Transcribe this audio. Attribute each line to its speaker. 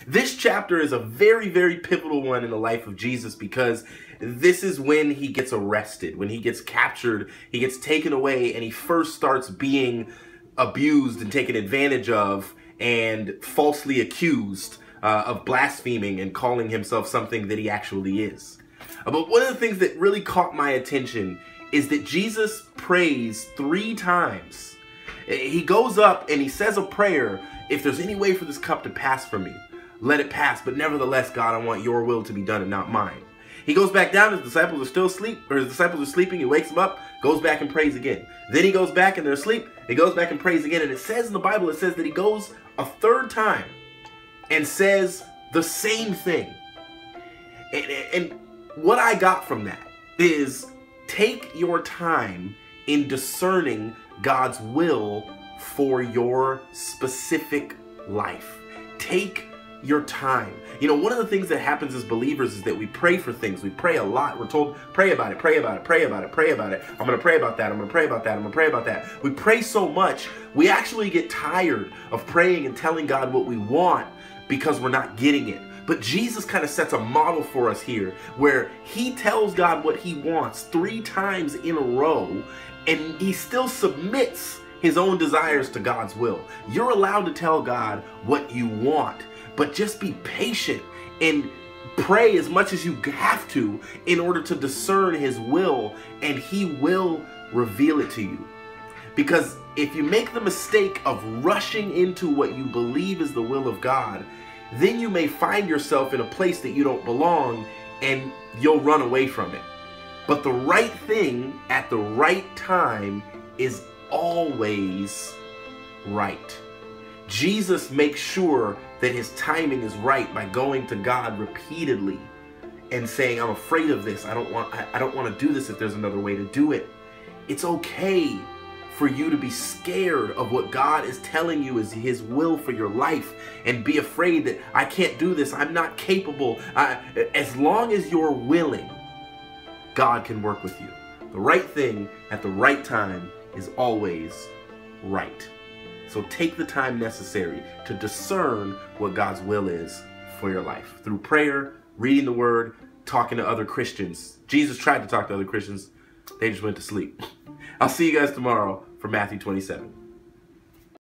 Speaker 1: This chapter is a very, very pivotal one in the life of Jesus because this is when he gets arrested, when he gets captured, he gets taken away, and he first starts being abused and taken advantage of and falsely accused of blaspheming and calling himself something that he actually is. But one of the things that really caught my attention is that Jesus prays 3 times. He goes up and he says a prayer, if there's any way for this cup to pass from me, let it pass, but nevertheless, God, I want your will to be done and not mine. He goes back down, his disciples are still asleep, or his disciples are sleeping, he wakes them up, goes back and prays again. Then he goes back and they're asleep, he goes back and prays again, and it says in the Bible, it says that he goes a 3rd time and says the same thing. And what I got from that is take your time in discerning God's will for your specific life. Take your time. You know, one of the things that happens as believers is that we pray for things. We pray a lot. We're told, pray about it, pray about it, pray about it, pray about it. I'm going to pray about that. I'm going to pray about that. I'm going to pray about that. We pray so much, we actually get tired of praying and telling God what we want because we're not getting it. But Jesus kind of sets a model for us here where he tells God what he wants 3 times in a row, and he still submits his own desires to God's will. You're allowed to tell God what you want, but just be patient and pray as much as you have to in order to discern his will, and he will reveal it to you. Because if you make the mistake of rushing into what you believe is the will of God, then you may find yourself in a place that you don't belong and you'll run away from it. But the right thing at the right time is always right. Jesus makes sure that his timing is right by going to God repeatedly and saying, I'm afraid of this. I don't want to do this if there's another way to do it. It's okay for you to be scared of what God is telling you is his will for your life and be afraid that I can't do this, I'm not capable. As long as you're willing, God can work with you. The right thing at the right time is always right. So take the time necessary to discern what God's will is for your life. Through prayer, reading the word, talking to other Christians. Jesus tried to talk to other Christians. They just went to sleep. I'll see you guys tomorrow for Matthew 27.